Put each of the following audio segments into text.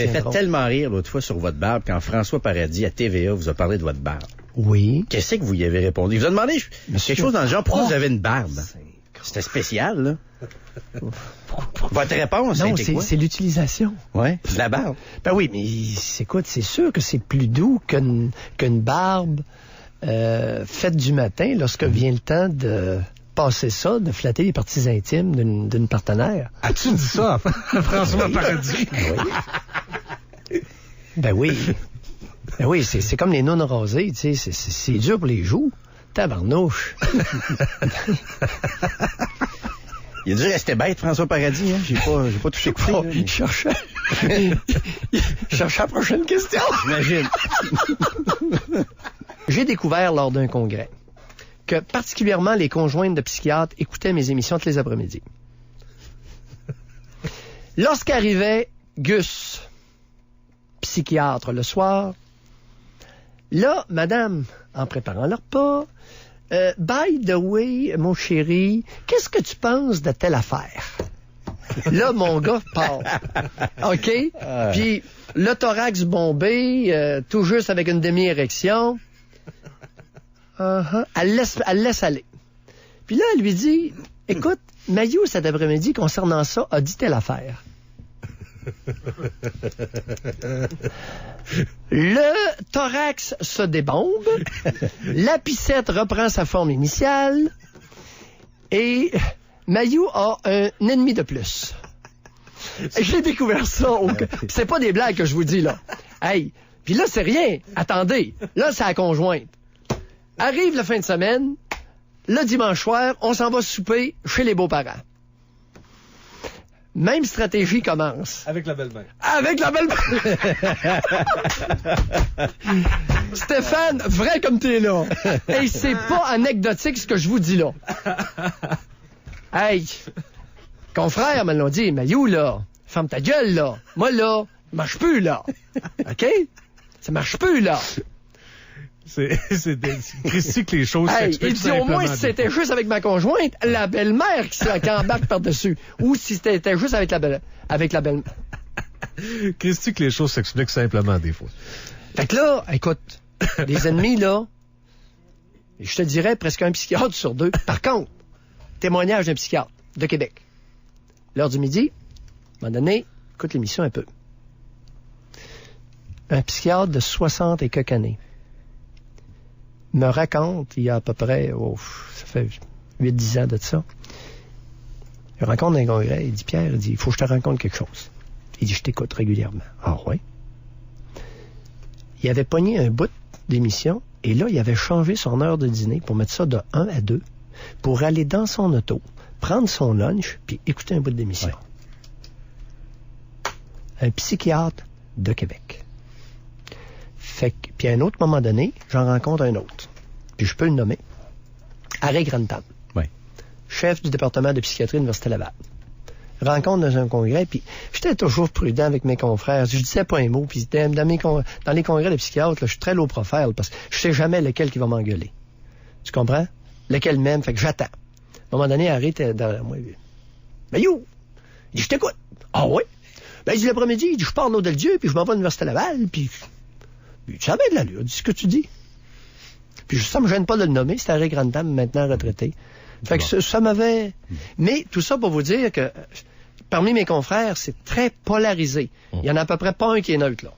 J'ai fait tellement rire l'autre fois sur votre barbe quand François Paradis à TVA vous a parlé de votre barbe. Oui. Qu'est-ce que vous y avez répondu? Il vous a demandé quelque chose dans le genre, pourquoi vous avez une barbe? C'était spécial, là. Votre réponse, non, c'était quoi? C'est l'utilisation. Ouais, de la barbe. Ben oui, mais écoute, c'est sûr que c'est plus doux qu'une barbe faite du matin lorsque vient le temps de passer ça, de flatter les parties intimes d'une partenaire. As-tu dit ça à François Paradis? Ben oui. Ben oui, c'est comme les nonnes rasées, tu sais, c'est dur pour les joues. Tabarnouche. Il a dû rester bête, François Paradis, hein? J'ai pas touché écouté. Oh, il cherchait la prochaine question. J'imagine. J'ai découvert lors d'un congrès que particulièrement les conjointes de psychiatres écoutaient mes émissions tous les après-midi. Lorsqu'arrivait Gus, psychiatre le soir, là, madame, en préparant leur repas, by the way, mon chéri, qu'est-ce que tu penses de telle affaire? Là, mon gars part. OK? Puis, le thorax bombé, tout juste avec une demi-érection. Elle laisse aller. Puis là, elle lui dit, écoute, Maillot, cet après-midi, concernant ça, a dit telle affaire. Le thorax se débombe, la piscette reprend sa forme initiale et Maillot a un ennemi de plus. J'ai découvert ça. C'est pas des blagues que je vous dis, là. Hey, puis là, c'est rien. Attendez, là, c'est la conjointe. Arrive la fin de semaine, le dimanche soir, on s'en va souper chez les beaux-parents. Même stratégie commence. Avec la belle-mère. Avec la belle-mère. Stéphane, vrai comme t'es là. Hey, c'est pas anecdotique ce que je vous dis là. Hey, confrère me l'ont dit, Maillot, là, ferme ta gueule, là. Moi, là, ça marche plus, là. OK? Ça marche plus, là. C'est Christy que les choses il dit au moins si c'était juste avec ma conjointe, la belle-mère qui embarque par-dessus. Ou si c'était juste avec la belle-mère. Christy que les choses s'expliquent simplement des fois. Fait que là, écoute, les ennemis, là, je te dirais presque un psychiatre sur deux. Par contre, témoignage d'un psychiatre de Québec. L'heure du midi, à un moment donné, écoute l'émission un peu. Un psychiatre de 60 et quelques années me raconte, il y a à peu près, ça fait 8-10 ans de ça, il rencontre un congrès, il dit, Pierre, il faut que je te raconte quelque chose. Il dit, je t'écoute régulièrement. Ah ouais? Il avait pogné un bout d'émission, et là, il avait changé son heure de dîner pour mettre ça de 1 à 2, pour aller dans son auto, prendre son lunch, puis écouter un bout d'émission. Ouais. Un psychiatre de Québec. Fait que, puis à un autre moment donné, j'en rencontre un autre. Puis je peux le nommer. Harry Grantham. Oui. Chef du département de psychiatrie de l'Université Laval. Rencontre dans un congrès, puis j'étais toujours prudent avec mes confrères. Je disais pas un mot, puis dans les congrès de psychiatres, là, je suis très low profile, parce que je sais jamais lequel qui va m'engueuler. Tu comprends? Lequel même, fait que j'attends. À un moment donné, Harry était derrière moi. Ben yo! Il dit, je t'écoute. Ah oui? Ben, il dit l'après-midi, il dit, je pars de l'Hôtel-Dieu, puis je m'en vais à l'Université Laval, puis ça avait de l'allure, dis ce que tu dis. Puis ça me gêne pas de le nommer, c'est Harry Grantham, maintenant retraité. Fait que ça m'avait... Mais tout ça pour vous dire que parmi mes confrères, c'est très polarisé. Il y en a à peu près pas un qui est neutre, là.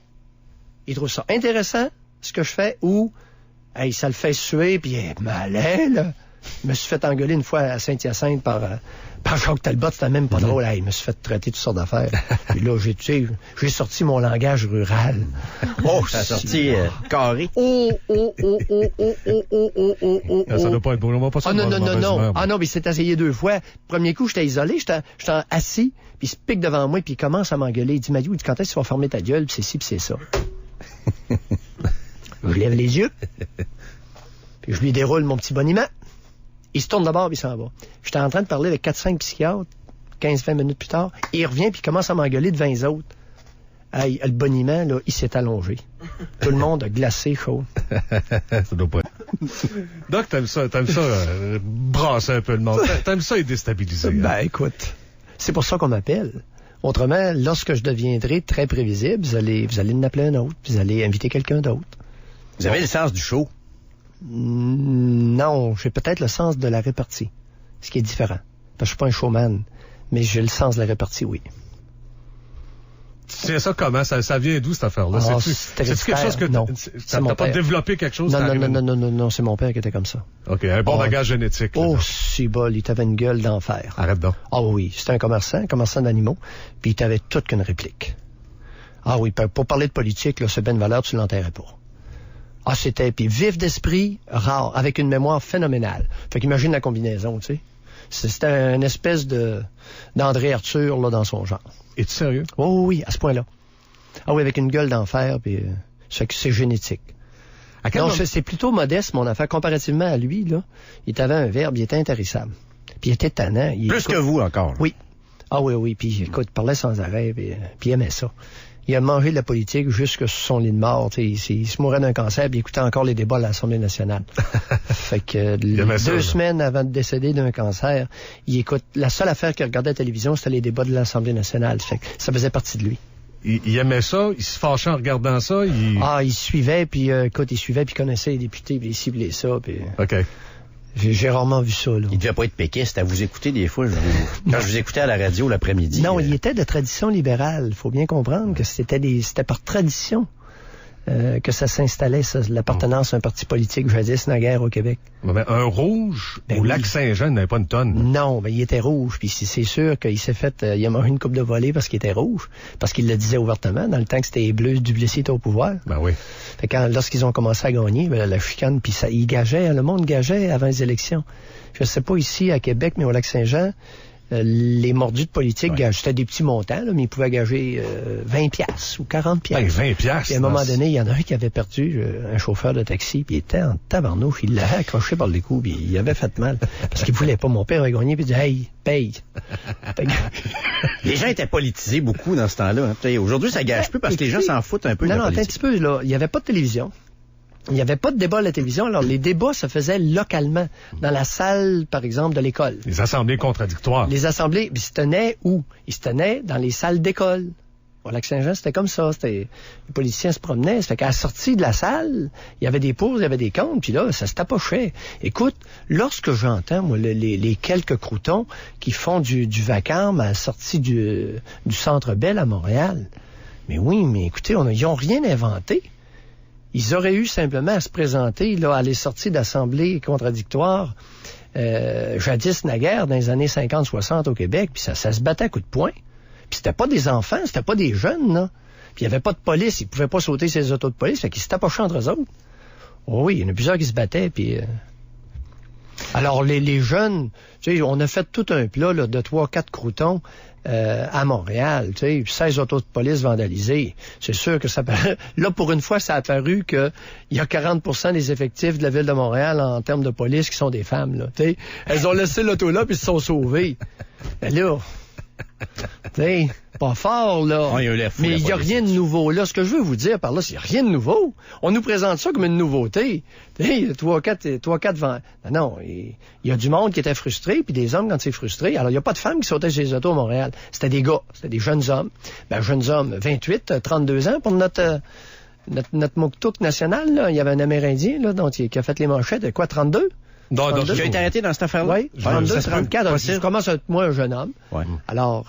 Ils trouvent ça intéressant, ce que je fais, ou hey, ça le fait suer, puis malin, là. Je me suis fait engueuler une fois à Saint-Hyacinthe par Jacques Talbot, c'était même pas drôle. Hey, il me suis fait traiter toutes sortes d'affaires. Puis là, j'ai sorti mon langage rural. Oh, ça a sorti carré. Ça doit pas être beau. On va pas ça. Non. Ah non, mais il s'est essayé 2 fois. Premier coup, j'étais isolé, j'étais assis, puis il se pique devant moi, puis il commence à m'engueuler. Il dit, Maillot, quand est-ce que tu vas fermer ta gueule, puis c'est ci, puis c'est ça. Je lève les yeux, puis je lui déroule mon petit boniment. Il se tourne d'abord, puis il s'en va. J'étais en train de parler avec 4-5 psychiatres, 15-20 minutes plus tard, et il revient, puis il commence à m'engueuler devant les autres. Hey, le boniment, là, il s'est allongé. Tout le monde a glacé chaud. Ça doit pas être. Donc, t'aimes ça brasser un peu le monde. T'aimes ça et déstabiliser. Ben, écoute, c'est pour ça qu'on m'appelle. Autrement, lorsque je deviendrai très prévisible, vous allez en appeler un autre, vous allez inviter quelqu'un d'autre. Vous avez le sens du show? Non, j'ai peut-être le sens de la répartie, ce qui est différent. Parce que je suis pas un showman, mais j'ai le sens de la répartie, oui. Tu sais ça comment? Ça vient d'où, cette affaire-là? C'est-tu quelque chose que non, t'as pas développé quelque chose? Non, c'est mon père qui était comme ça. OK, un bon bagage génétique. Si bol, il t'avait une gueule d'enfer. Arrête donc. Ah oui, c'était un commerçant d'animaux, puis il t'avait toute qu'une réplique. Ah oui, pour parler de politique, là, ce Ben Valeur, tu l'enterrais pas. Ah, c'était, puis vif d'esprit, rare, avec une mémoire phénoménale. Fait qu'imagine la combinaison, tu sais. C'était une espèce d'André Arthur, là, dans son genre. Es-tu sérieux? Oh oui, à ce point-là. Ah oui, avec une gueule d'enfer, puis c'est génétique. Non, c'est plutôt modeste, mon affaire. Comparativement à lui, là, il avait un verbe, il était intarissable. Puis il était tannant. Plus que vous, encore. Là. Oui. Ah oui, puis écoute, il parlait sans arrêt, puis il aimait ça. Il a mangé de la politique jusque sur son lit de mort. Il se mourait d'un cancer, puis il écoutait encore les débats à l'Assemblée nationale. Fait que 2 semaines avant de décéder d'un cancer, il écoute. La seule affaire qu'il regardait à la télévision, c'était les débats de l'Assemblée nationale. Fait que ça faisait partie de lui. Il aimait ça, il se fâchait en regardant ça. Il suivait, puis il connaissait les députés, puis il ciblait ça. Puis... OK. J'ai rarement vu ça, là. Il devait pas être péquiste. À vous écouter des fois, quand je vous écoutais à la radio l'après-midi. Non, il était de tradition libérale. Il faut bien comprendre que c'était par tradition que ça s'installait, l'appartenance à un parti politique jadis naguère au Québec. Mais un rouge au Lac-Saint-Jean n'avait pas une tonne. Non, il était rouge. Puis c'est sûr qu'il s'est fait... il a mangé une coupe de volée parce qu'il était rouge. Parce qu'il le disait ouvertement, dans le temps que c'était les Bleus, Duplessis était au pouvoir. Ben oui. Fait que lorsqu'ils ont commencé à gagner, la chicane, puis il gageait, le monde gageait avant les élections. Je sais pas ici à Québec, mais au Lac-Saint-Jean, les mordus de politique gageaient. C'était des petits montants, là, mais ils pouvaient gager 20 piastres ou 40 piastres. 20 piastres. Puis à un moment donné, il y en a un qui avait perdu un chauffeur de taxi, puis il était en tabarnouche. Il l'avait accroché par les coups, puis il avait fait mal. Parce qu'il voulait pas. Mon père avait gagné, puis il dit « Hey, paye! » Les gens étaient politisés beaucoup dans ce temps-là. Hein. Aujourd'hui, ça gage plus parce que les gens s'en foutent un peu de la politique. Non, un petit peu, là. Il n'y avait pas de télévision. Il n'y avait pas de débat à la télévision. Alors, les débats se faisaient localement, dans la salle, par exemple, de l'école. Les assemblées contradictoires. Les assemblées, ils se tenaient où? Ils se tenaient dans les salles d'école. Au Lac-Saint-Jean, c'était comme ça. Les politiciens se promenaient. Ça fait qu'à la sortie de la salle, il y avait des pour, il y avait des contre, puis là, ça se tapochait. Écoute, lorsque j'entends, moi, les quelques croutons qui font du vacarme à la sortie du Centre Bell à Montréal, mais oui, mais écoutez, ils n'ont rien inventé. Ils auraient eu simplement à se présenter là, à les sorties d'assemblées contradictoires jadis naguère dans les années 50-60 au Québec, puis ça se battait à coups de poing. Puis c'était pas des enfants, c'était pas des jeunes, là. Puis il n'y avait pas de police, ils pouvaient pas sauter ces autos de police, fait qu'ils se tapochaient entre eux autres. Oh oui, il y en a plusieurs qui se battaient, puis... Alors, les jeunes, tu sais, on a fait tout un plat là, de 3-4 croutons à Montréal, tu sais, 16 autos de police vandalisées. C'est sûr que ça... Là, pour une fois, ça a apparu qu'il y a 40% des effectifs de la Ville de Montréal en termes de police qui sont des femmes, là, tu sais. Elles ont laissé l'auto là, puis se sont sauvées. Mais là... T'sais, pas fort, là. Oh, mais il n'y a rien de nouveau. Là, ce que je veux vous dire par là, c'est qu'il n'y a rien de nouveau. On nous présente ça comme une nouveauté. T'sais, 3-4 vents. Non, il y a du monde qui était frustré, puis des hommes quand c'est frustré. Alors, il n'y a pas de femmes qui sautaient sur les autos à Montréal. C'était des gars, c'était des jeunes hommes. Ben, jeunes hommes, 28, 32 ans pour notre Muktuk national, là. Il y avait un Amérindien, là, qui a fait les manchettes. Quoi, 32? Donc, j'ai été arrêté dans cette affaire-là? Oui, 32, 34. Je commence à être, moi, un jeune homme. Ouais. Alors,